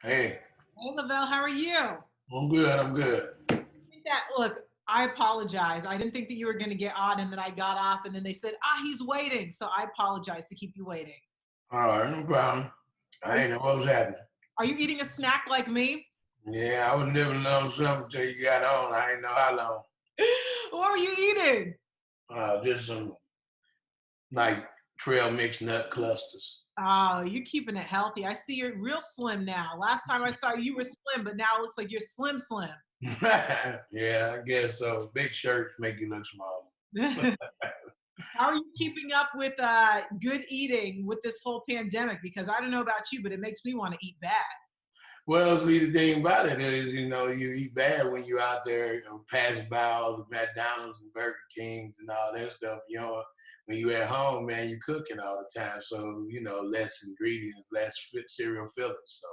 Hey, Hey, Lavell, how are you? I'm good. I'm good. Look, I apologize. I didn't think that you were going to get on, and then I got off, and then they said, he's waiting. So I apologize to keep you waiting. All right, no problem. Are I you, ain't know what was happening. are you eating a snack like me? Yeah, I was nibbling on something until you got on. I ain't know how long. What are you eating? Just some like trail mixed nut clusters. Oh, you're keeping it healthy. I see you're real slim now. Last time I saw you, you were slim, but now it looks like you're slim, slim. Yeah, I guess so. Big shirts make you look small. How are you keeping up with good eating with this whole pandemic? Because I don't know about you, but it makes me want to eat bad. Well, see, the thing about it is, you eat bad when you're out there, passing by all the McDonald's and Burger Kings and all that stuff. When you're at home, man, you're cooking all the time. So, less ingredients, less cereal fillers. So,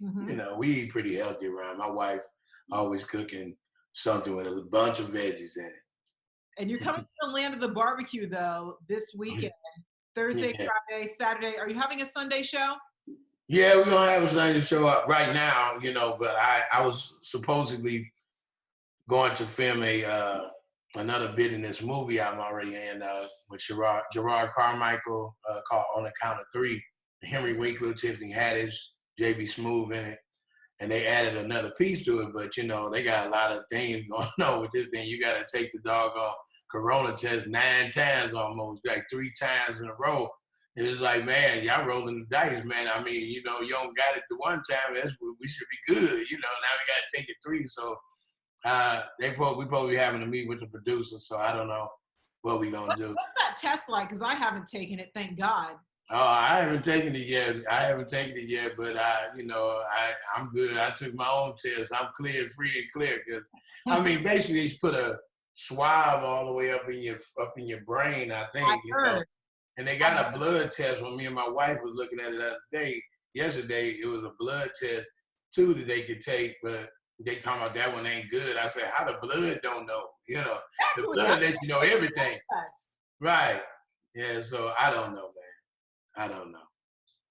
Mhm. we eat pretty healthy around. My wife always cooking something with a bunch of veggies in And you're coming to the land of the barbecue though this it. weekend. Thursday, Yeah. Friday, Saturday. Are you having a Sunday show? Yeah, we're gonna have a Sunday show up right now, but I was supposedly going to film a another bit in this movie I'm already in with Gerard Carmichael called On the Count of Three. Henry Winkler, Tiffany Haddish, JB Smoove in it, and they added another piece to it. But they got a lot of things going on with this thing. You got to take the doggone corona test 9 times almost, like 3 times in a row. It's like, man, y'all rolling the dice, man. I mean, you don't got it the one time. That's we should be good. Now we got to take it three. So we probably having a meet with the producer, so I don't know what we gonna do. What's that test like? Because I haven't taken it, thank God. Oh, I haven't taken it yet. But I'm good. I took my own test. I'm clear, free and clear. Because I mean, basically, they put a swab all the way up in your brain. I I think heard. and they got a blood test. When me and my wife was looking at it the other day, yesterday, it was a blood test too that they could take, but they talking about that one ain't good. I said, how the blood don't know? The Exactly. blood That's lets you know everything. the test. Right. Yeah, so I don't know, man. I don't know.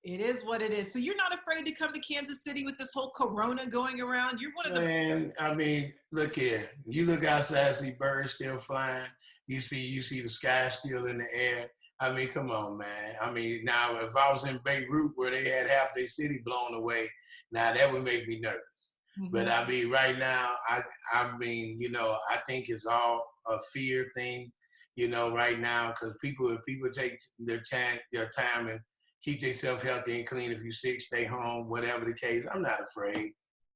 It is what it is. So you're not afraid to come to Kansas City with this whole corona going around? You're one of the Man, I mean, look here. You look outside, see birds still flying. You see the sky still in the air. I mean, come on, man. I mean, now if I was in Beirut where they had half their city blown away, now that would make me nervous. But Mhm. I mean, right now, I mean, I think it's all a fear thing, right now, because if people take their time and keep themselves healthy and clean. If you're sick, stay home, whatever the case. I'm not afraid.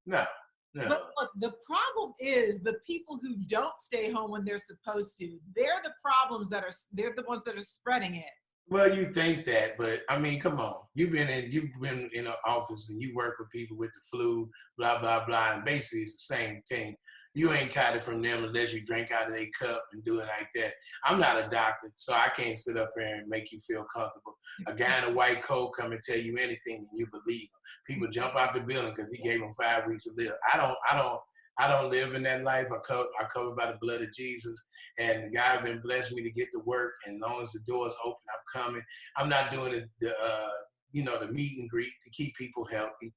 No, But no. look, the problem is the people who don't stay home when they're supposed to. They're the ones that are spreading it. Well, you think that, but I mean, come on. You've been in an office and you work with people with the flu, blah blah blah, and basically it's the same thing. You ain't caught it from them unless you drink out of their cup and do it like that. I'm not a doctor, so I can't sit up here and make you feel comfortable. A guy in a white coat come and tell you anything and you believe him. People jump out the building because he gave them 5 weeks to live. I don't live in that life. I covered by the blood of Jesus. And God been blessing me to get to work. And as long as the doors open, I'm coming. I'm not doing the meet and greet to keep people healthy,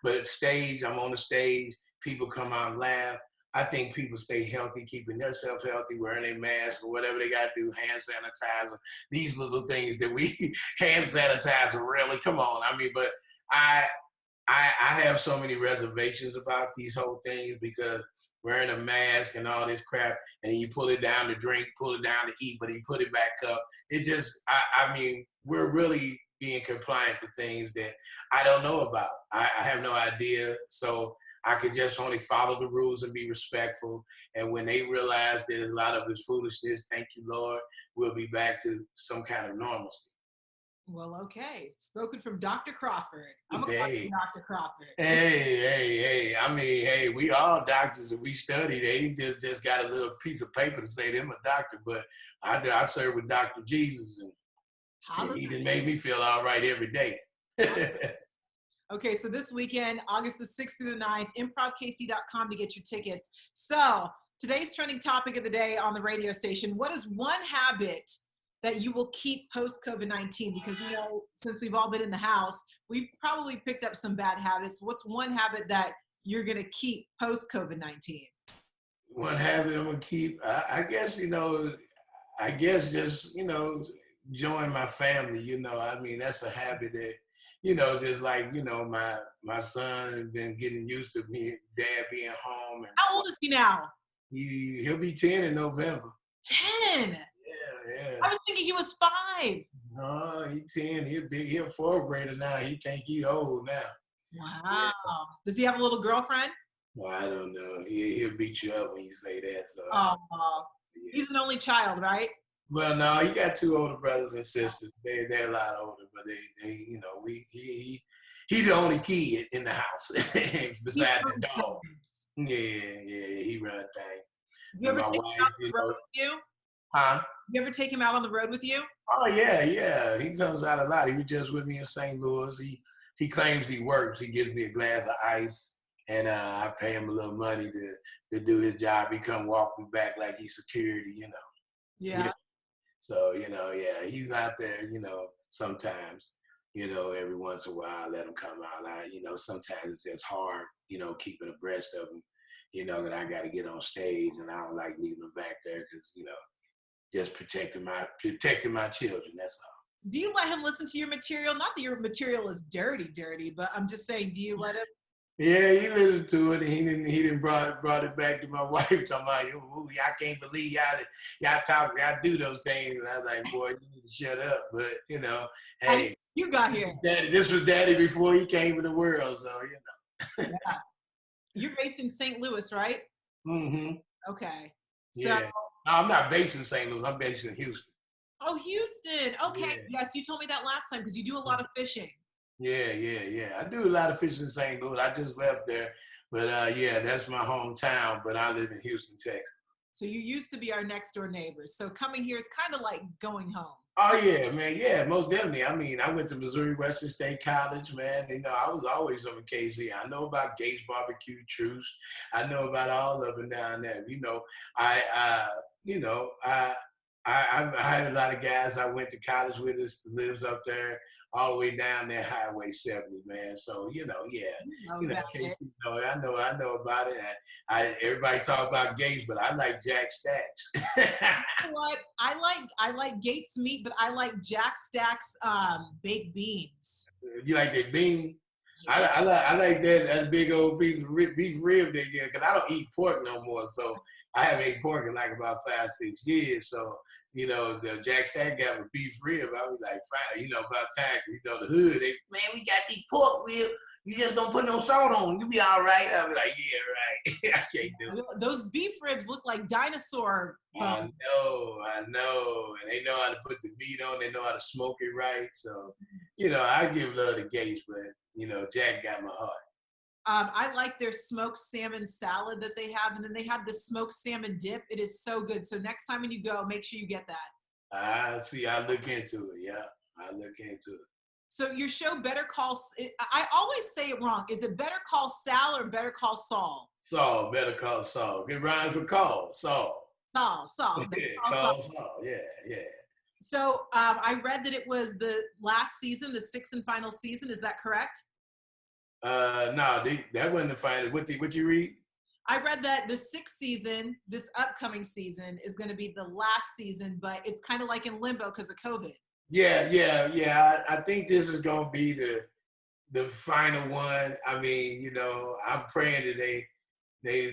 but stage, I'm on the stage, people come out and laugh. I think people stay healthy, keeping themselves healthy, wearing a mask or whatever they got to do, hand sanitizer, these little things that we hand sanitizer, really, come on. I mean, but I, I have so many reservations about these whole things because wearing a mask and all this crap, and you pull it down to drink, pull it down to eat, but you put it back up. It just, I mean, we're really being compliant to things that I don't know about. I have no idea. So I could just only follow the rules and be respectful. And when they realize there's a lot of this foolishness, thank you, Lord, we'll be back to some kind of normalcy. Well, okay. Spoken from Dr. Crawford. I'm gonna call you Hey, Dr. Crawford. hey. I mean, hey, we all doctors and we study. They just got a little piece of paper to say they're a doctor, but I serve with Dr. Jesus, and he Hallelujah. done made me feel all right every day. Okay, so this weekend, August the 6th through the 9th, improvkc.com to get your tickets. So today's trending topic of the day on the radio station. What is one habit that you will keep post COVID-19? Because since we've all been in the house, we've probably picked up some bad habits. What's one habit that you're gonna keep post COVID-19? One habit I'm gonna keep, I guess, I guess just, join my family, I mean, that's a habit that, just like, my son has been getting used to me, dad being home, and How old is he now? he'll be 10 in November. 10. Yeah, yeah. I was thinking he was 5. No, he's 10. He a fourth grader now. He think he old now. Wow. Yeah. Does he have a little girlfriend? Well, I don't know. He'll beat you up when you say that. So Oh, yeah. he's an only child, right? Well, no, he got 2 older brothers and sisters. They're a lot older, but he's the only kid in the house besides the dog. Yeah, he run things. You ever My take him wife, out on the road with you? huh? You ever take him out on the road with you? Oh yeah. He comes out a lot. He was just with me in St. Louis. He claims he works. He gives me a glass of ice, and I pay him a little money to do his job. He come walk me back like he's security, Yeah. So, yeah, he's out there, sometimes, every once in a while, I let him come out. Sometimes it's just hard, keeping abreast of him, that I got to get on stage, and I don't like leaving him back there because, just protecting my children, that's all. Do you let him listen to your material? Not that your material is dirty, but I'm just saying, do you let him? Yeah, he listened to it, and he didn't brought it back to my wife. Talking about, I can't believe y'all do those things. And I was like, boy, you need to shut up. But hey, you got here. This was Daddy before he came to the world, so Yeah. You're based in St. Louis, right? Mm-hmm. Okay. So, yeah. No, I'm not based in St. Louis. I'm based in Houston. Oh, Houston. Okay. Yeah. Yes, you told me that last time because you do a lot of fishing. Yeah. I do a lot of fishing in St. Louis. I just left there. But yeah, that's my hometown, but I live in Houston, Texas. So you used to be our next door neighbors. So coming here is kind of like going home. Oh yeah, man. Yeah, most definitely. I mean, I went to Missouri Western State College, man. I was always on KC. I know about Gates Barbecue Truce. I know about all of them down there. I had a lot of guys I went to college with us lives up there all the way down there Highway 70, man. So, Casey, I know about it. Everybody talk about Gates, but I like Jack Stacks. You know what? I like Gates meat, but I like Jack Stacks baked beans. You like that bean? I like that big old piece of beef rib they get, because I don't eat pork no more. So I haven't ate pork in like about 5-6 years. So, the Jack Stack got a beef rib. I was like, fine, about time. The hood, man, we got these pork rib. You just don't put no salt on. You be all right. I was like, yeah, right. I can't do it. Those beef ribs look like dinosaur bones. I know. And they know how to put the meat on. They know how to smoke it right. So, I give love to Gates, but, Jack got my heart. I like their smoked salmon salad that they have, and then they have the smoked salmon dip. It is so good. So next time when you go, make sure you get that. I look into it. Yeah, I look into it. So your show, Better Call, I always say it wrong. Is it Better Call Sal or Better Call Saul? Saul, Better Call Saul. It rhymes with call, Saul. Saul. Yeah, call Saul. Yeah. So I read that it was the last season, the 6th and final season. Is that correct? No, that wasn't the final. What you read? I read that the 6th season, this upcoming season, is going to be the last season, but it's kind of like in limbo because of COVID. Yeah. I think this is gonna be the final one. I mean, I'm praying that they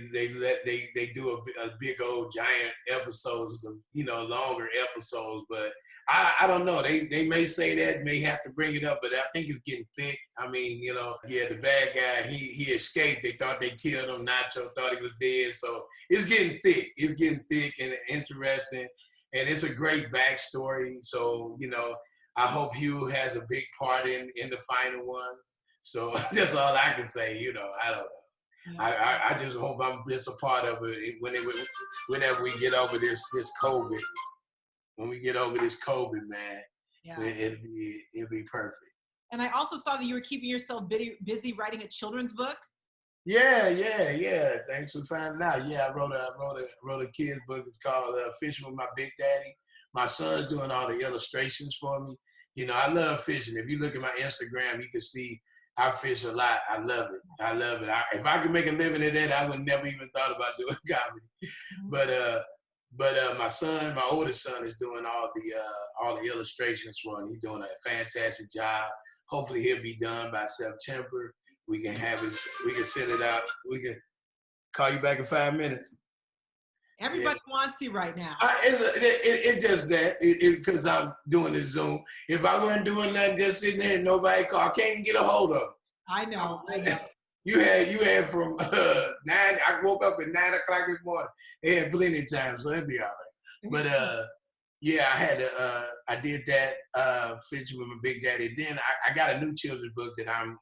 do a big old giant episodes of longer episodes, but I don't know. They may say that, may have to bring it up, but I think it's getting thick. I mean, the bad guy, he escaped. They thought they killed him. Nacho thought he was dead. So it's getting thick. It's getting thick and interesting. And it's a great backstory. So, I hope Hugh has a big part in the final ones. So that's all I can say. I don't know. Yeah. I just hope I'm just a part of it whenever we get over this COVID. When we get over this COVID, man, it'll be perfect. And I also saw that you were keeping yourself busy writing a children's book. Yeah. Thanks for finding out. Yeah, I wrote a kid's book. It's called Fishing with My Big Daddy. My son's doing all the illustrations for me. You know, I love fishing. If you look at my Instagram, you can see I fish a lot. I love it. I love it. If I could make a living at that, I would never even thought about doing comedy. But my son, my oldest son, is doing all the illustrations for him. He's doing a fantastic job. Hopefully, he'll be done by September. We can have it. We can send it out. We can call you back in 5 minutes. Everybody wants you right now. It's just that because I'm doing this Zoom. If I weren't doing nothing, just sitting there and nobody call, I can't even get a hold of them. I know. You had from 9. I woke up at 9 o'clock this morning. They had plenty of time, so it'd be all right. But yeah, I did that feature with my big daddy. Then I got a new children's book that I'm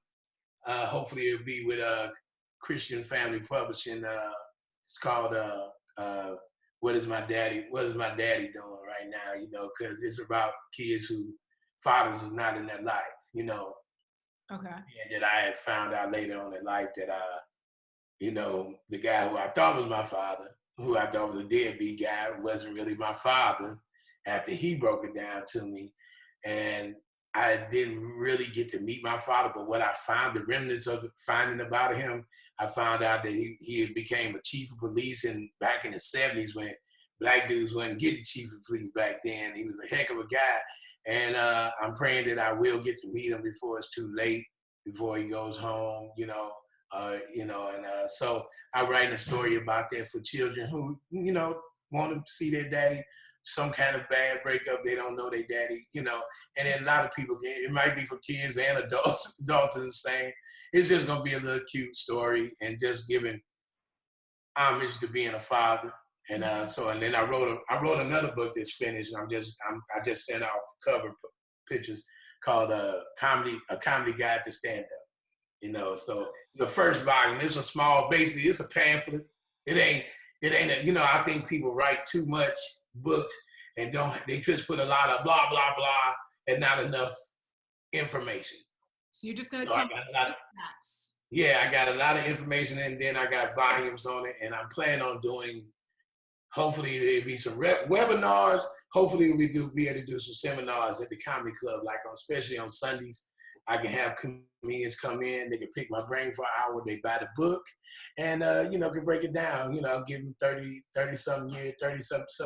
hopefully it'll be with Christian Family Publishing. It's called what is my daddy doing right now, you know, because it's about kids who fathers is not in their life, you know. Okay. And that I had found out later on in life that you know, the guy who I thought was my father, who I thought was a deadbeat guy, wasn't really my father after he broke it down to me. And I didn't really get to meet my father, but what I found, the remnants of finding about him, I found out that he became a chief of police back in the 70s when black dudes wouldn't get the chief of police back then. He was a heck of a guy. And I'm praying that I will get to meet him before it's too late, before he goes home, you know. So I'm writing a story about that for children who, you know, want to see their daddy, some kind of bad breakup, they don't know their daddy, you know. And then a lot of people, it might be for kids and adults. Adults are the same. It's just gonna be a little cute story and just giving homage to being a father. And and then I wrote another book that's finished. And I just sent out cover pictures called A Comedy Guide to Stand Up. You know, so it's the first volume. It's a small, basically it's a pamphlet. It ain't you know, I think people write too much books and they just put a lot of blah, blah, blah and not enough information. So you're just going to come with facts. Yeah, I got a lot of information and then I got volumes on it and I'm planning on doing, hopefully there'll be some webinars. Hopefully we be able to do some seminars at the comedy club, like especially on Sundays. I can have comedians come in, they can pick my brain for an hour, they buy the book, and you know, can break it down. You know, I'll give them 30-some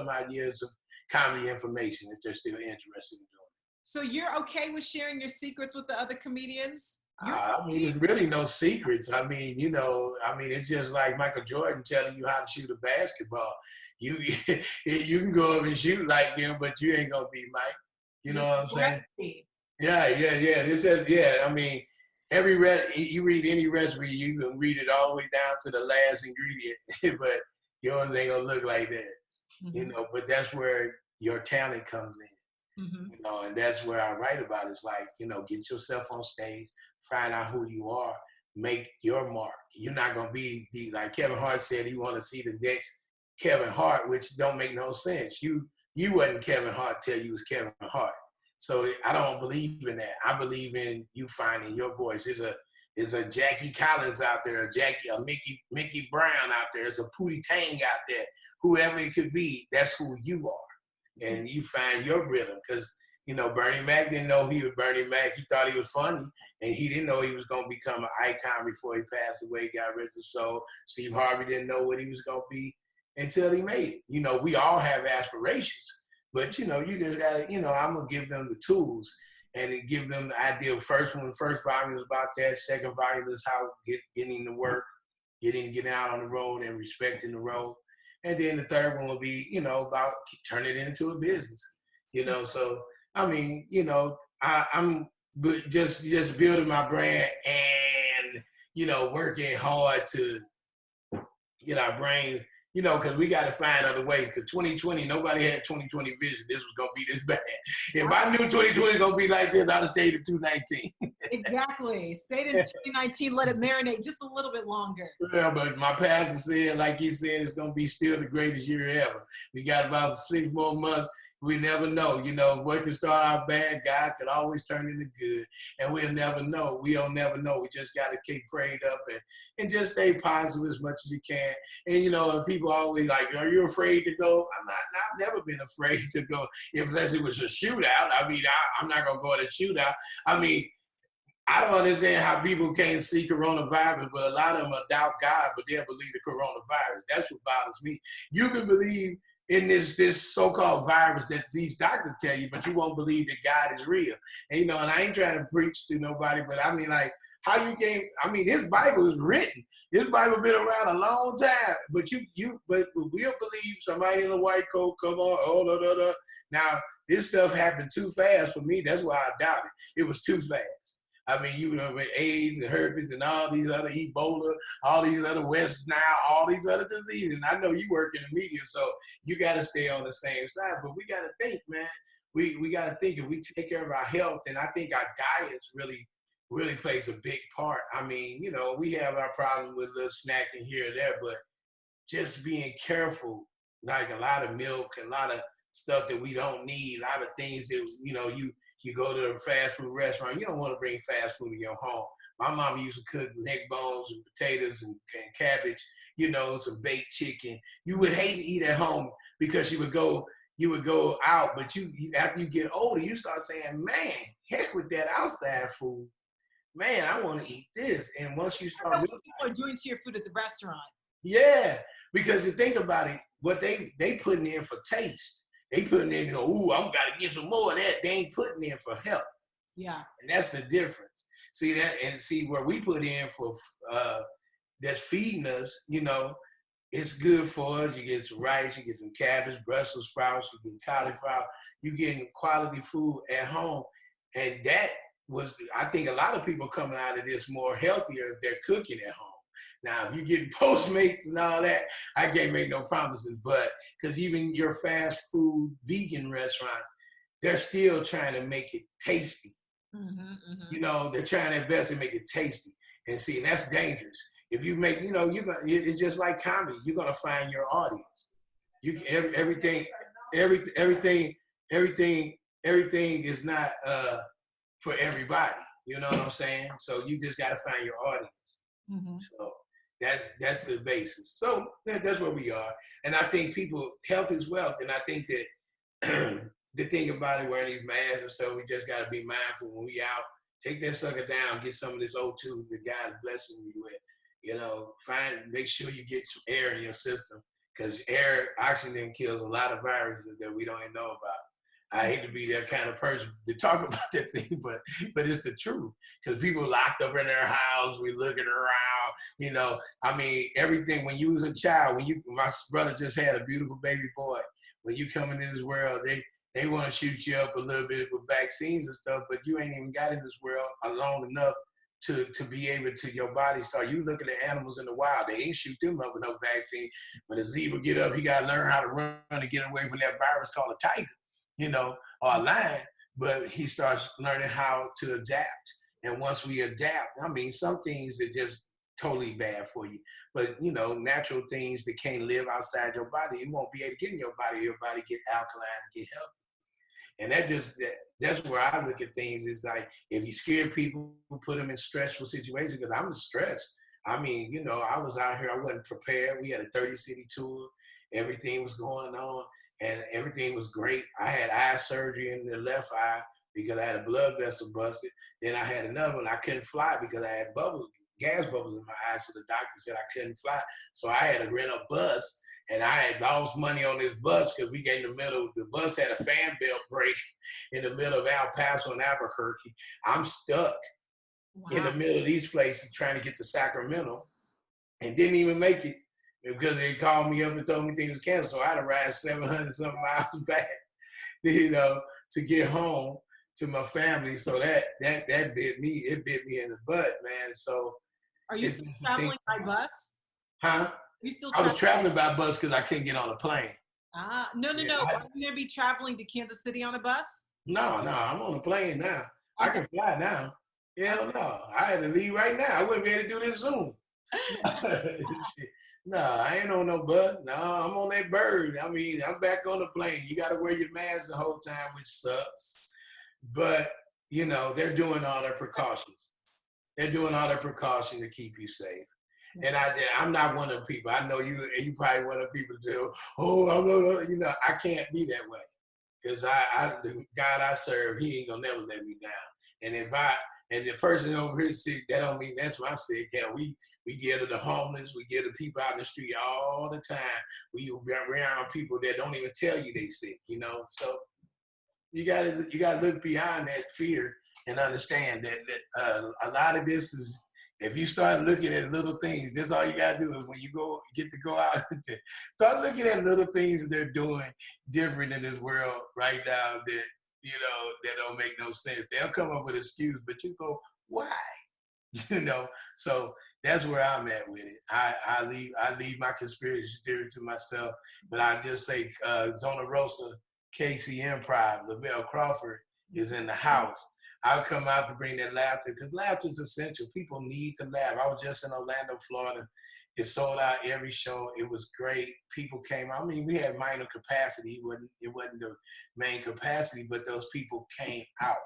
odd years of comedy information if they're still interested in doing it. So you're okay with sharing your secrets with the other comedians? I mean, there's really no secrets. I mean, you know, it's just like Michael Jordan telling you how to shoot a basketball. You can go up and shoot like him, but you ain't gonna be Mike. You know what I'm saying? Yeah. I mean, you read any recipe, you can read it all the way down to the last ingredient, but yours ain't gonna look like that. Mm-hmm. You know, but that's where your talent comes in. Mm-hmm. You know, and that's where I write about. It's like, you know, get yourself on stage, find out who you are, make your mark. You're not gonna be like Kevin Hart said he want to see the next Kevin Hart, which don't make no sense. You wasn't Kevin Hart till you was Kevin Hart. So I don't believe in that. I believe in you finding your voice. There's a Jackie Collins out there, a Mickey Brown out there, there's a Pootie Tang out there. Whoever it could be, that's who you are. And you find your rhythm. Because, you know, Bernie Mac didn't know he was Bernie Mac. He thought he was funny. And he didn't know he was going to become an icon before he passed away, got rid of the soul. Steve Harvey didn't know what he was going to be until he made it. You know, we all have aspirations. But, you know, you just got to, you know, I'm going to give them the tools and give them the idea. First volume is about that. Second volume is how getting to work, getting out on the road and respecting the road. And then the third one will be, you know, about turning it into a business, you know. So, I mean, you know, I'm just building my brand and, you know, working hard to get our brains, you know, because we got to find other ways. Because 2020, nobody had 2020 vision. This was going to be this bad. If I knew 2020 was going to be like this, I'd have stayed in 2019. Exactly. Stayed in 2019, let it marinate just a little bit longer. Yeah, but my pastor said, like he said, it's going to be still the greatest year ever. We got about 6 more months. We never know. You know, what can start out bad, God could always turn into good. And we'll never know. We'll never know. We just got to keep prayed up and just stay positive as much as you can. And, you know, people always like, are you afraid to go? I've never been afraid to go, unless it was a shootout. I mean, I'm not going to go to a shootout. I mean, I don't understand how people can't see coronavirus, but a lot of them doubt God, but they'll believe the coronavirus. That's what bothers me. You can believe in this so-called virus that these doctors tell you, but you won't believe that God is real. And you know, and I ain't trying to preach to nobody, but I mean, like, how you came? I mean, this Bible is written. This Bible been around a long time, but but we'll believe somebody in a white coat come on. Oh, da, da, da. Now this stuff happened too fast for me. That's why I doubt it. It was too fast. I mean, you know, with AIDS and herpes and all these other Ebola, all these other West Nile, all these other diseases. And I know you work in the media, so you got to stay on the same side. But we got to think, man. We got to think if we take care of our health, and I think our diets really plays a big part. I mean, you know, we have our problem with a little snacking here or there, but just being careful, like a lot of milk and a lot of stuff that we don't need, a lot of things that, you know, you go to a fast food restaurant, you don't want to bring fast food in your home. My mom used to cook neck bones and potatoes and cabbage, you know, some baked chicken. You would hate to eat at home because you would go out, but you after you get older, you start saying, man, heck with that outside food. Man, I want to eat this. And once you start what people are doing to your food at the restaurant. yeah, because you think about it, what they putting in for taste. They putting in, you know, ooh, I'm got to get some more of that. They ain't putting in for health. Yeah. And that's the difference. See that, and see where we put in for that's feeding us, you know, it's good for us. You get some rice, you get some cabbage, Brussels sprouts, you get cauliflower, you getting quality food at home. And that was, I think a lot of people coming out of this more healthier if they're cooking at home. Now, if you get Postmates and all that, I can't make no promises, but because even your fast food vegan restaurants, they're still trying to make it tasty. You know, they're trying their best to make it tasty. And see, and that's dangerous. If you make, you know, it's just like comedy. You're gonna find your audience. You can, everything is not for everybody. You know what I'm saying? So you just gotta find your audience. So that's the basis. So that's where we are. And I think health is wealth. And I think that the thing about it, wearing these masks and stuff, we just got to be mindful when we out. Take that sucker down, get some of this O2 that God's blessing you with. You know, make sure you get some air in your system, because oxygen kills a lot of viruses that we don't even know about. I hate to be that kind of person to talk about that thing, but it's the truth. Because people locked up in their house, we looking around, you know. I mean, everything, when you was a child, my brother just had a beautiful baby boy. When you come into this world, they want to shoot you up a little bit with vaccines and stuff, but you ain't even got in this world long enough to be able to, your body start. You look at the animals in the wild, they ain't shoot them up with no vaccine. When a zebra get up, he got to learn how to run to get away from that virus called a tiger, you know, or a lion, but he starts learning how to adapt. And once we adapt, I mean, some things that just totally bad for you, but you know, natural things that can't live outside your body, you won't be able to get in your body get alkaline and get healthy. And that's where I look at things. Is like, if you scare people, put them in stressful situations, because I'm stressed. I mean, you know, I was out here, I wasn't prepared. We had a 30-city tour. Everything was going on and everything was great. I had eye surgery in the left eye because I had a blood vessel busted. Then I had another one. I couldn't fly because I had gas bubbles in my eyes. So the doctor said I couldn't fly. So I had to rent a bus. And I had lost money on this bus because we get in the middle. The bus had a fan belt break in the middle of El Paso and Albuquerque. I'm stuck in the middle of these places trying to get to Sacramento, and didn't even make it because they called me up and told me things were canceled. So I had to ride 700 something miles back, you know, to get home to my family. So that bit me. It bit me in the butt, man. So are you still traveling by bus? Huh? I was traveling by bus because I couldn't get on a plane. No. Are you going to be traveling to Kansas City on a bus? No, I'm on a plane now. I can fly now. Hell no. I had to leave right now. I wouldn't be able to do this Zoom. No, I ain't on no bus. No, I'm on that bird. I mean, I'm back on the plane. You got to wear your mask the whole time, which sucks. But, they're doing all their precautions. They're doing all their precaution to keep you safe. And I'm not one of the people. I know you probably one of the people too. Oh, I can't be that way. Because the God I serve, he ain't gonna never let me down. And and the person over here sick, that don't mean that's my sick. Hell, we give to the homeless, we give to people out in the street all the time. We around people that don't even tell you they sick. So you gotta look beyond that fear and understand that a lot of this is, if you start looking at little things, this all you gotta do is when you get to go out, start looking at little things that they're doing different in this world right now that don't make no sense. They'll come up with an excuse, but you go, why? So that's where I'm at with it. I leave my conspiracy theory to myself, but I just say Zona Rosa, Casey Improv, Lavell Crawford is in the house. I'll come out to bring that laughter, because laughter is essential. People need to laugh. I was just in Orlando, Florida. It sold out every show. It was great. People came. I mean, we had minor capacity. It wasn't the main capacity, but those people came out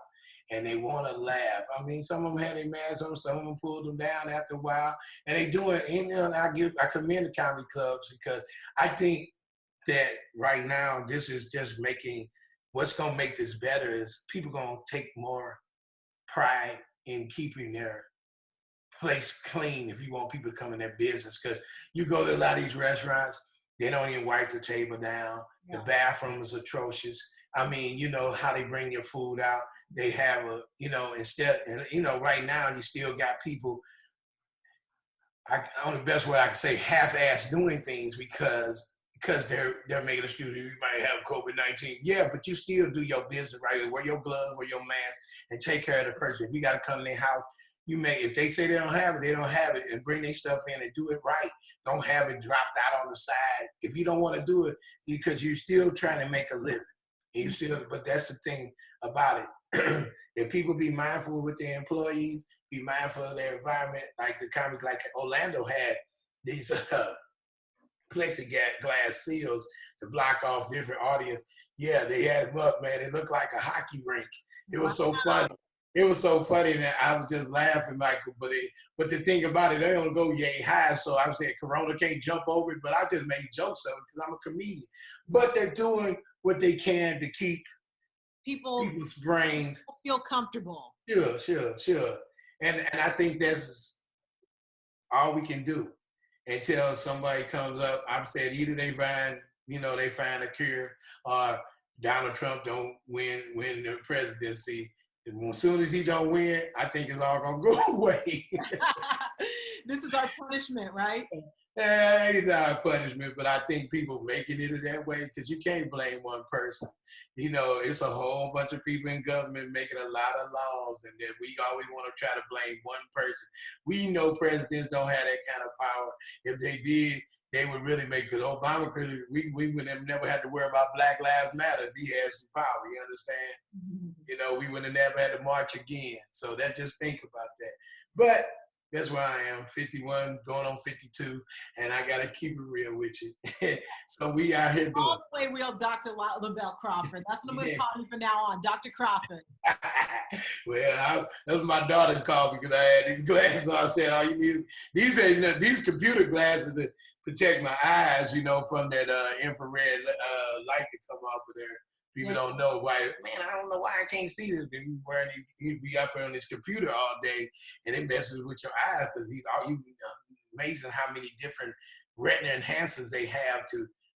and they want to laugh. I mean, some of them had their masks on, some of them pulled them down after a while, and they do it. And I commend the comedy clubs, because I think that right now this is just making, what's going to make this better is people going to take more pride in keeping their place clean if you want people to come in their business. Because you go to a lot of these restaurants, they don't even wipe the table down. Yeah. The bathroom is atrocious. I mean, how they bring your food out. They have right now you still got people, on the best way I can say, half-ass doing things because they're making an excuse. You might have COVID-19. Yeah, but you still do your business right. Wear your gloves, wear your mask, and take care of the person. If you got to come in their house, if they say they don't have it, they don't have it, and bring their stuff in and do it right. Don't have it dropped out on the side. If you don't want to do it, because you're still trying to make a living. But that's the thing about it. If people be mindful with their employees, be mindful of their environment, like the comic, like Orlando had these plexiglass seals to block off different audience. Yeah, they had them up, man. It looked like a hockey rink. It was so funny. It was so funny that I was just laughing, Michael. But the thing about it, they don't go yay high. So I said, Corona can't jump over it. But I just made jokes of it because I'm a comedian. But they're doing what they can to keep people's brains feel comfortable. Sure. And I think that's all we can do until somebody comes up. I've said either they find a cure, or Donald Trump don't win the presidency. And as soon as he don't win, I think it's all gonna go away. This is our punishment, right? Yeah, it's our punishment, but I think people making it that way because you can't blame one person. It's a whole bunch of people in government making a lot of laws, and then we always want to try to blame one person. We know presidents don't have that kind of power. If they did, they would really make it. Obama we would have never had to worry about Black Lives Matter if he had some power. You understand? Mm-hmm. We would have never had to march again. So just think about that. But that's where I am, 51, going on 52, and I got to keep it real with you. So we out here doing all the way real, Dr. Lavell Crawford. That's what I'm going to call you from now on, Dr. Crawford. Well, that was my daughter's call because I had these glasses. I said, all you need, these computer glasses to protect my eyes, from that infrared light that come off of there. People don't know why. Man, I don't know why I can't see this. He'd be up on his computer all day, and it messes with your eyes because amazing how many different retina enhancers they have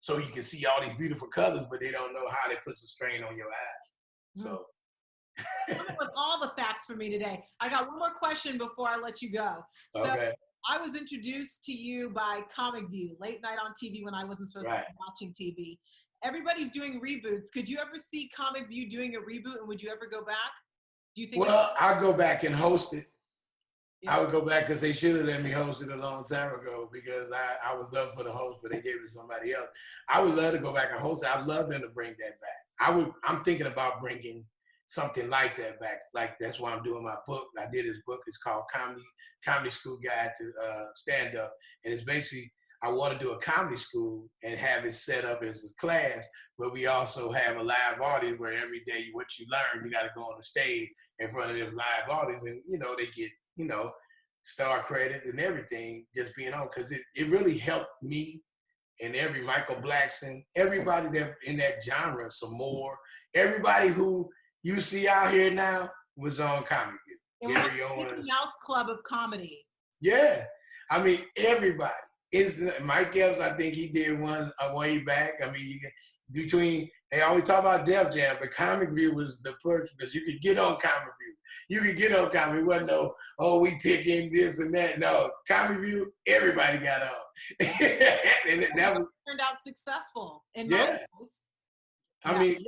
so you can see all these beautiful colors, but they don't know how they put a strain on your eyes. So. That was all the facts for me today. I got one more question before I let you go. So okay. I was introduced to you by Comic View, late night on TV when I wasn't supposed to be watching TV. Everybody's doing reboots. Could you ever see Comic View doing a reboot, and would you ever go back? Do you think? Well, I'll go back and host it. Yeah. I would go back because they should have let me host it a long time ago because I was up for the host, but they gave it to somebody else. I would love to go back and host it. I'd love them to bring that back. I'm thinking about bringing something like that back. Like that's why I'm doing my book. I did this book. It's called Comedy School Guide to Stand Up, and it's basically I want to do a comedy school and have it set up as a class, but we also have a live audience where every day what you learn, you got to go on the stage in front of this live audience, and they get star credit and everything just being on, because it really helped me and every Michael Blackson, everybody that in that genre, some more, everybody who you see out here now was on Comedy View. Gary Owens, Mouse Club of Comedy. Yeah, I mean everybody. Mike Epps, I think he did one a way back. I mean, they always talk about Def Jam, but Comic View was the push because you could get on Comic View. You could get on Comic View. It wasn't no, we picking this and that. No, Comic View, everybody got on. And that turned out successful. I mean,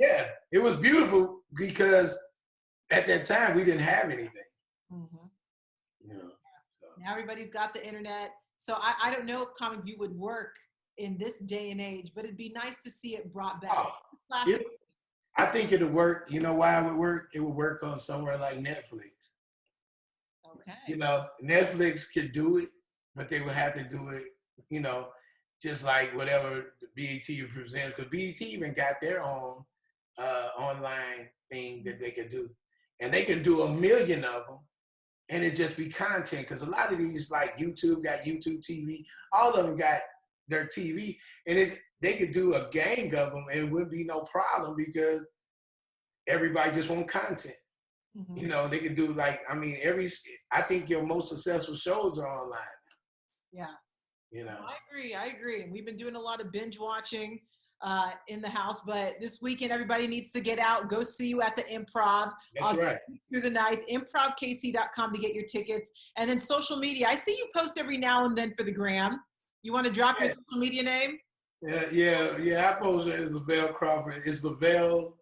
it was beautiful because at that time we didn't have anything. Mm-hmm. Now everybody's got the internet. So I don't know if Comic View would work in this day and age, but it'd be nice to see it brought back. I think it'll work. You know why it would work? It would work on somewhere like Netflix. Okay. Netflix could do it, but they would have to do it, just like whatever the BET presents, because BET even got their own online thing that they could do. And they can do 1 million of them. And it just be content, because a lot of these, like YouTube, got YouTube TV. All of them got their TV, and they could do a gang of them, and it wouldn't be no problem because everybody just want content. Mm-hmm. They could do I think your most successful shows are online. Yeah. I agree. And we've been doing a lot of binge watching in the house, but this weekend everybody needs to get out, go see you at the Improv. That's right. Through the 9th, improvkc.com to get your tickets. And then social media. I see you post every now and then for the gram. You want to drop your social media name? Yeah. I post it as Lavell Crawford. It's Lavell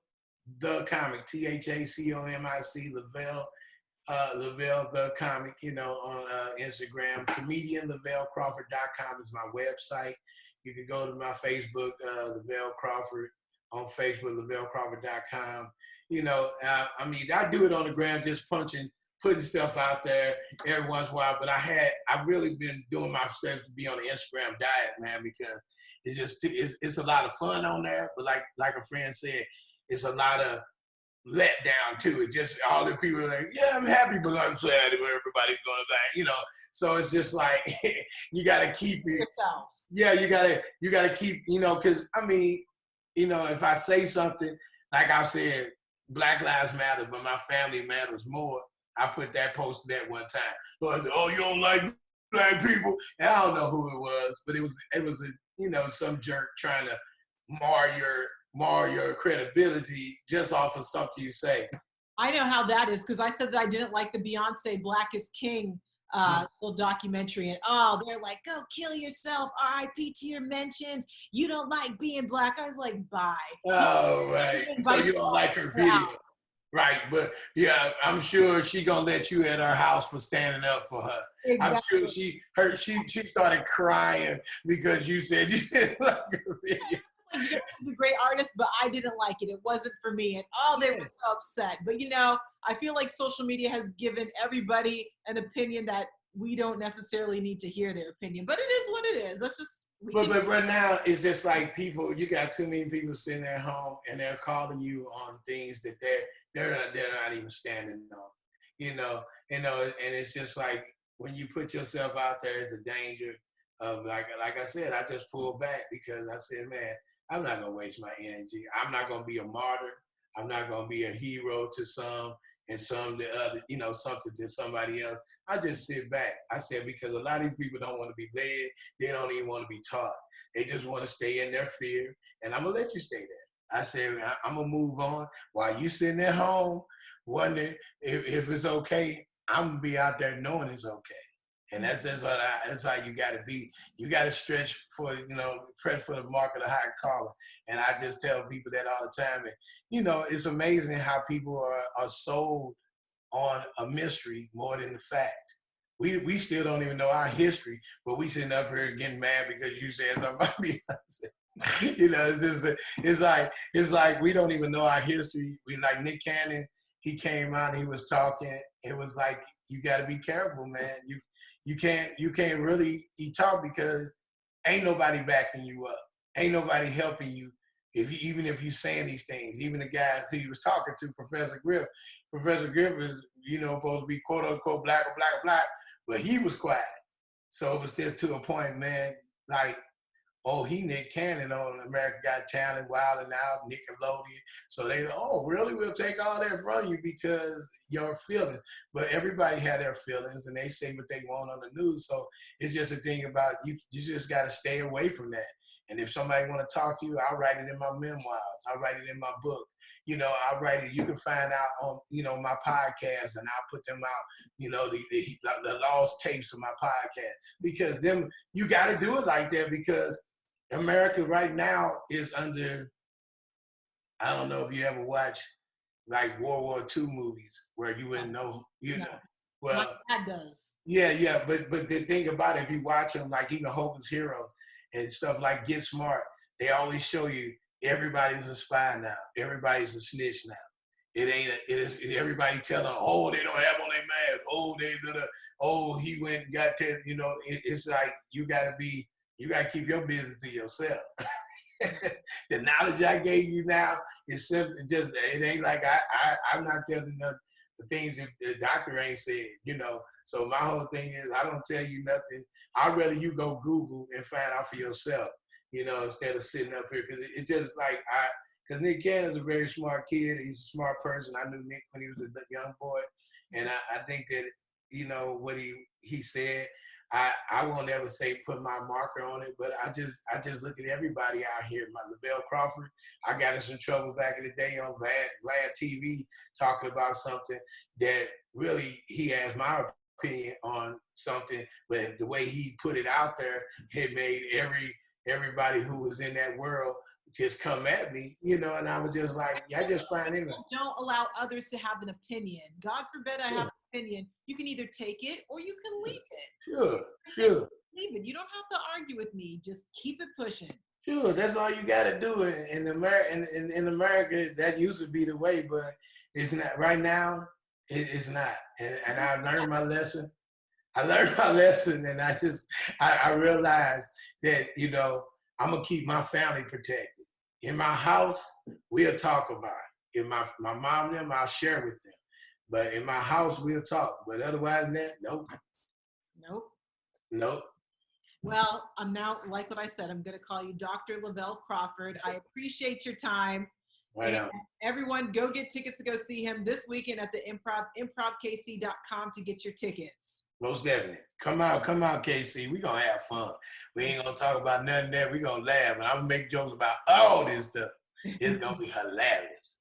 the Comic, THACOMIC, Lavell the Comic, on Instagram. ComedianLavellCrawford.com is my website. You can go to my Facebook, Lavell Crawford, on Facebook, LavellCrawford.com. I do it on the ground, just putting stuff out there every once in a while. But I've really been doing my best to be on the Instagram diet, man, because it's a lot of fun on there. But like a friend said, it's a lot of letdown too. It just all the people are like, yeah, I'm happy, but I'm sad where everybody's going to die, So it's just like you got to keep it. Yourself. Yeah, you gotta keep, because if I say something, like I said, Black Lives Matter, but my family matters more. I put that post that one time. So I said, you don't like black people? And I don't know who it was, but it was some jerk trying to mar your credibility just off of something you say. I know how that is, because I said that I didn't like the Beyonce Black is King little documentary, and they're like, go kill yourself, RIP to your mentions, you don't like being black. I was like, bye. Oh, right. So you don't like her video. Right, but yeah, I'm sure she gonna let you at her house for standing up for her. Exactly. I'm sure she started crying because you said you didn't like her video. She's a great artist, but I didn't like it. It wasn't for me. And they were so upset. But I feel like social media has given everybody an opinion that we don't necessarily need to hear their opinion. But it is what it is. That's just. But right now it's just like you got too many people sitting at home and they're calling you on things that they're not even standing on. And it's just like when you put yourself out there, it's a danger of like I said, I just pulled back because I said, man, I'm not gonna waste my energy. I'm not gonna be a martyr. I'm not gonna be a hero to some and some to other, something to somebody else. I just sit back. I said, because a lot of these people don't want to be led. They don't even want to be taught. They just want to stay in their fear. And I'm gonna let you stay there. I said, I'm gonna move on while you sitting at home wondering if it's okay. I'm gonna be out there knowing it's okay. And that's how you got to be. You got to stretch for, press for the mark of the high calling. And I just tell people that all the time. And, it's amazing how people are sold on a mystery more than the fact. We still don't even know our history, but we sitting up here getting mad because you said something about Beyonce. It's like we don't even know our history. We like Nick Cannon. He came out and he was talking. It was like, you got to be careful, man. You can't really talk because ain't nobody backing you up. Ain't nobody helping you. Even if you're saying these things, even the guy who he was talking to, Professor Griff is, supposed to be quote unquote black or black or black, but he was quiet. So it was just to a point, man, like, oh, he Nick Cannon on America Got Talent, Wild and Out, Nickelodeon. So they, oh, really? We'll take all that from you because your feelings. But everybody had their feelings and they say what they want on the news. So it's just a thing about you just got to stay away from that. And if somebody want to talk to you, I'll write it in my memoirs. I'll write it in my book. I'll write it. You can find out on, my podcast, and I'll put them out, the lost tapes of my podcast. Because you got to do it like that because America right now is under, I don't know if you ever watch like World War II movies where you wouldn't know, know. Well, my dad does. Yeah. But the thing about it, if you watch them, like even Hogan's Heroes and stuff like Get Smart, they always show you everybody's a spy now. Everybody's a snitch now. It is everybody telling them, oh, they don't have on their mask. Oh, he went and got that, it's like you gotta keep your business to yourself. The knowledge I gave you now is simply it ain't like I'm not telling the things that the doctor ain't said, So my whole thing is I don't tell you nothing. I'd rather you go Google and find out for yourself, instead of sitting up here. Because it's just like because Nick Cannon's a very smart kid. He's a smart person. I knew Nick when he was a young boy. And I think that, what he said, I won't ever say put my marker on it, but I just look at everybody out here. My Lavell Crawford, I got in some trouble back in the day on Vlad TV talking about something that really he asked my opinion on something, but the way he put it out there, it made everybody who was in that world just come at me, and I was just like, I just find it. Don't allow others to have an opinion. God forbid I have an opinion. You can either take it or you can leave it. Sure. Leave it. You don't have to argue with me. Just keep it pushing. Sure, that's all you got to do. In America, that used to be the way, but it's not. Right now, it's not. And I learned my lesson. And I realized that, I'm going to keep my family protected. In my house, we'll talk about it. In my mom and them, I'll share with them. But in my house, we'll talk. But otherwise than that, nope. Well, I'm now, like what I said, I'm going to call you Dr. Lavell Crawford. I appreciate your time. Right on. Everyone, go get tickets to go see him this weekend at the Improv, improvkc.com to get your tickets. Most definitely. Come out, KC. We're going to have fun. We ain't going to talk about nothing there. We're going to laugh. And I'm going to make jokes about all this stuff. It's going to be hilarious.